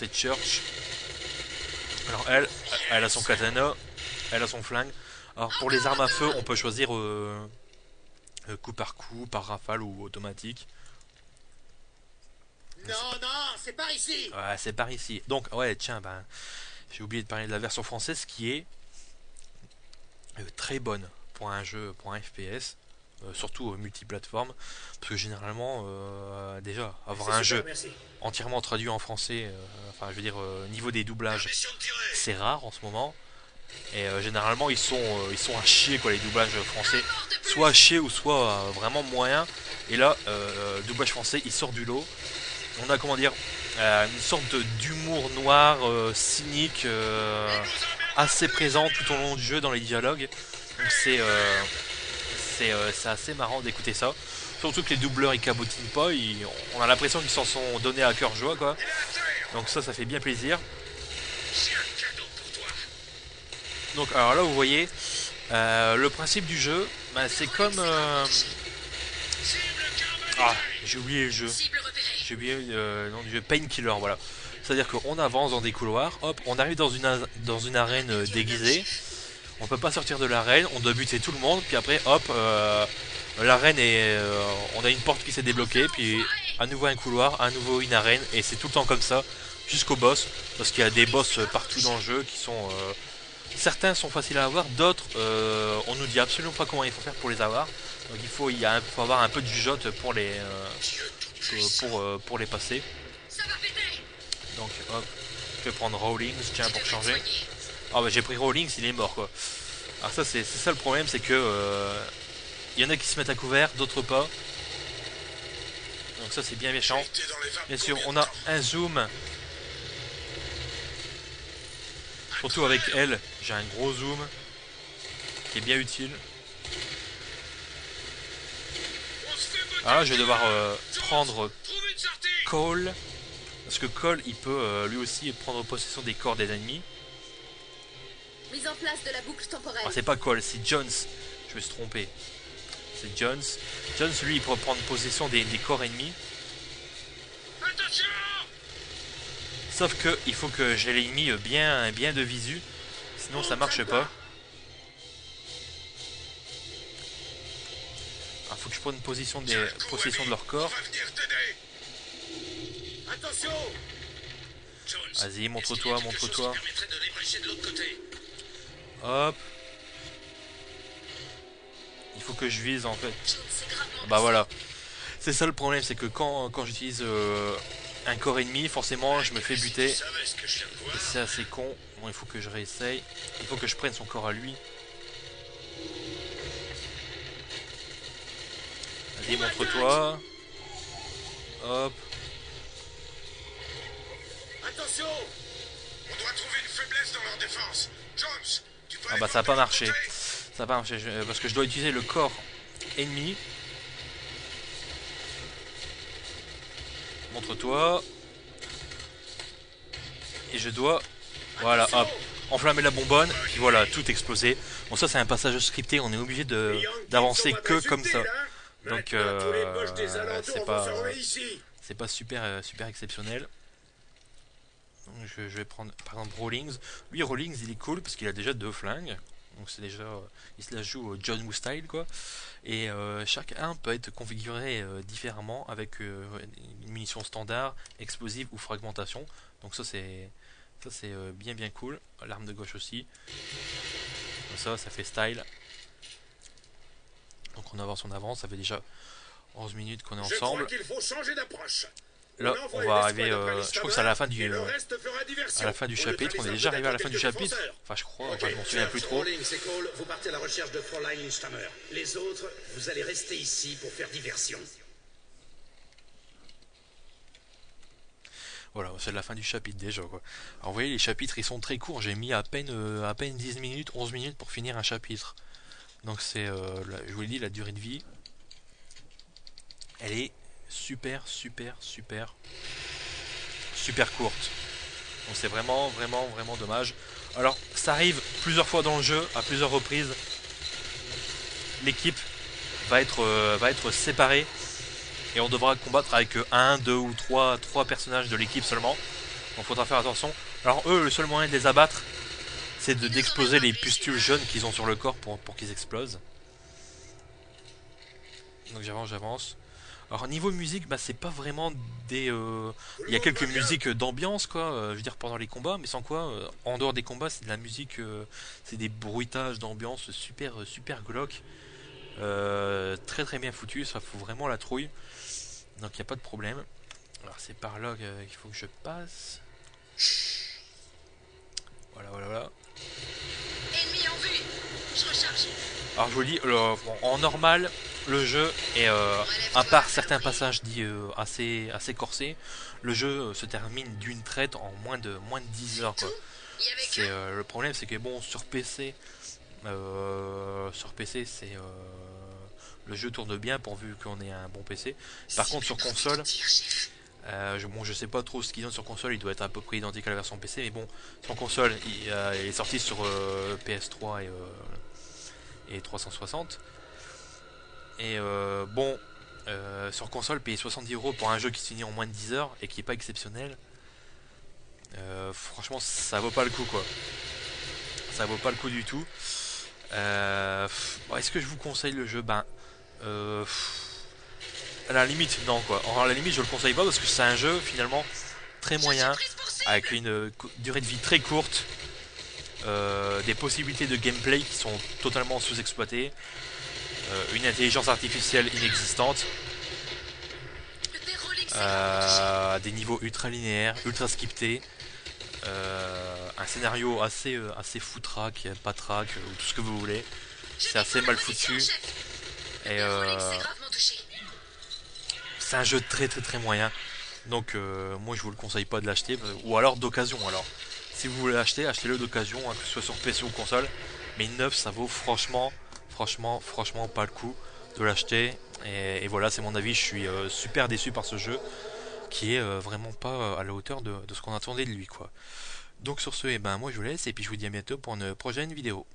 c'est Church. Alors elle a son katana, elle a son flingue. Alors pour les armes à feu, on peut choisir coup par coup, par rafale ou automatique. Non, non, c'est par ici. Ouais, c'est par ici. Donc ouais, tiens, ben j'ai oublié de parler de la version française qui est très bonne pour un jeu, pour un FPS. Surtout multiplateforme, parce que généralement déjà avoir un jeu entièrement traduit en français, enfin je veux dire niveau des doublages, c'est rare en ce moment, et généralement ils sont à chier quoi, les doublages français, soit à chier ou soit vraiment moyen. Et là le doublage français il sort du lot. On a comment dire une sorte d'humour noir cynique assez présent tout au long du jeu dans les dialogues, donc c'est assez marrant d'écouter ça. Surtout que les doubleurs ils cabotinent pas, on a l'impression qu'ils s'en sont donnés à cœur joie quoi. Donc ça fait bien plaisir. Donc alors là vous voyez le principe du jeu, bah, c'est comme ah j'ai oublié le jeu. J'ai oublié le nom du jeu, Painkiller, voilà. C'est-à-dire qu'on avance dans des couloirs, hop, on arrive dans une arène déguisée. On peut pas sortir de l'arène, on doit buter tout le monde, puis après hop, l'arène est, on a une porte qui s'est débloquée, puis à nouveau un couloir, à nouveau une arène, et c'est tout le temps comme ça jusqu'au boss, parce qu'il y a des boss partout dans le jeu qui sont, certains sont faciles à avoir, d'autres on nous dit absolument pas comment il faut faire pour les avoir, donc faut avoir un peu de jugeote pour les pour les passer. Donc hop, je vais prendre Rawlings, tiens, pour changer. Ah bah j'ai pris Rawlings, il est mort quoi. Alors ça c'est ça le problème, c'est que y en a qui se mettent à couvert, d'autres pas. Donc ça c'est bien méchant. Bien sûr on a un zoom. Surtout avec elle, j'ai un gros zoom qui est bien utile. Ah je vais devoir prendre Cole. Parce que Cole il peut lui aussi prendre possession des corps des ennemis. Mise en place de la boucle temporelle. Ah, c'est pas Cole, c'est Jones. Je me suis trompé. C'est Jones. Jones, lui, il pourra prendre possession des corps ennemis. Sauf que il faut que j'ai l'ennemi bien de visu. Sinon, ça marche pas. Il faut que je prenne possession de leur corps. Vas-y, montre-toi, montre-toi. Hop. Il faut que je vise en fait. Bah voilà. C'est ça le problème, c'est que quand j'utilise un corps ennemi, forcément je me fais buter. Et c'est assez con. Bon, il faut que je réessaye. Il faut que je prenne son corps à lui. Vas-y, montre-toi. Hop. Attention! On doit trouver une faiblesse dans leur défense. Jones, tu peux Ah bah ça a pas marché. Ça a pas marché parce que je dois utiliser le corps ennemi. Montre-toi. Et je dois, voilà, hop, enflammer la bonbonne. Puis voilà, tout explosé. Bon ça c'est un passage scripté, on est obligé d'avancer que comme ça. Donc c'est pas super exceptionnel. Donc, je vais prendre par exemple Rawlings. Lui Rawlings il est cool parce qu'il a déjà 2 flingues. Donc c'est déjà, il se la joue John Woo style quoi. Et chacun peut être configuré différemment avec une munition standard, explosive ou fragmentation. Donc ça c'est bien cool. L'arme de gauche aussi. Donc ça fait style. Donc on avance, ça fait déjà 11 minutes qu'on est ensemble. Là, on va arriver, je crois que c'est à la fin du chapitre. On est déjà arrivé à la fin du chapitre. Enfin, je crois, enfin, je m'en souviens plus trop. Vous partez à la recherche de Fräulein Linstammer. Les autres, vous allez rester ici pour faire diversion. Voilà, c'est la fin du chapitre déjà quoi. Alors, vous voyez, les chapitres ils sont très courts. J'ai mis à peine 10 minutes, 11 minutes pour finir un chapitre. Donc c'est, je vous l'ai dit, la durée de vie, elle est super courte. Donc c'est vraiment dommage. Alors ça arrive plusieurs fois dans le jeu, à plusieurs reprises. L'équipe va être séparée et on devra combattre avec 1, 2 ou 3 personnages de l'équipe seulement. Donc faudra faire attention. Alors eux, le seul moyen de les abattre, c'est d'exploser les pustules jaunes qu'ils ont sur le corps pour qu'ils explosent. Donc j'avance. Alors niveau musique, bah c'est pas vraiment des... Il y a quelques musiques d'ambiance quoi, je veux dire pendant les combats, mais sans quoi, en dehors des combats, c'est de la musique, c'est des bruitages d'ambiance super glauques. Très très bien foutu, ça fout vraiment la trouille. Donc il n'y a pas de problème. Alors c'est par là qu'il faut que je passe. Voilà. Ennemi en vue. Je recharge. Alors je vous dis, en normal, le jeu est, à part certains passages dits assez corsés, le jeu se termine d'une traite en moins de 10 heures quoi. Le problème c'est que bon sur PC, c'est le jeu tourne bien pourvu qu'on ait un bon PC. Par contre sur console, je sais pas trop ce qu'ils ont sur console, il doit être à peu près identique à la version PC, mais bon sur console il est sorti sur PS3 et 360. Et sur console, payer 70€ pour un jeu qui se finit en moins de 10 heures et qui est pas exceptionnel, franchement, ça vaut pas le coup quoi. Ça vaut pas le coup du tout. Est-ce que je vous conseille le jeu? À la limite, non quoi. À la limite, je le conseille pas parce que c'est un jeu finalement très moyen, avec une durée de vie très courte, des possibilités de gameplay qui sont totalement sous-exploitées. Une intelligence artificielle inexistante, des niveaux ultra linéaires, ultra scriptés, un scénario assez foutraque, patraque, ou tout ce que vous voulez. C'est assez mal foutu. Et c'est un jeu très moyen. Donc moi je vous le conseille pas de l'acheter, ou alors d'occasion. Alors si vous voulez l'acheter, achetez-le d'occasion, hein, que ce soit sur PC ou console. Mais neuf, ça vaut franchement pas le coup de l'acheter. Et voilà, c'est mon avis. Je suis super déçu par ce jeu qui est vraiment pas à la hauteur de ce qu'on attendait de lui quoi. Donc sur ce, moi je vous laisse et puis je vous dis à bientôt pour une prochaine vidéo.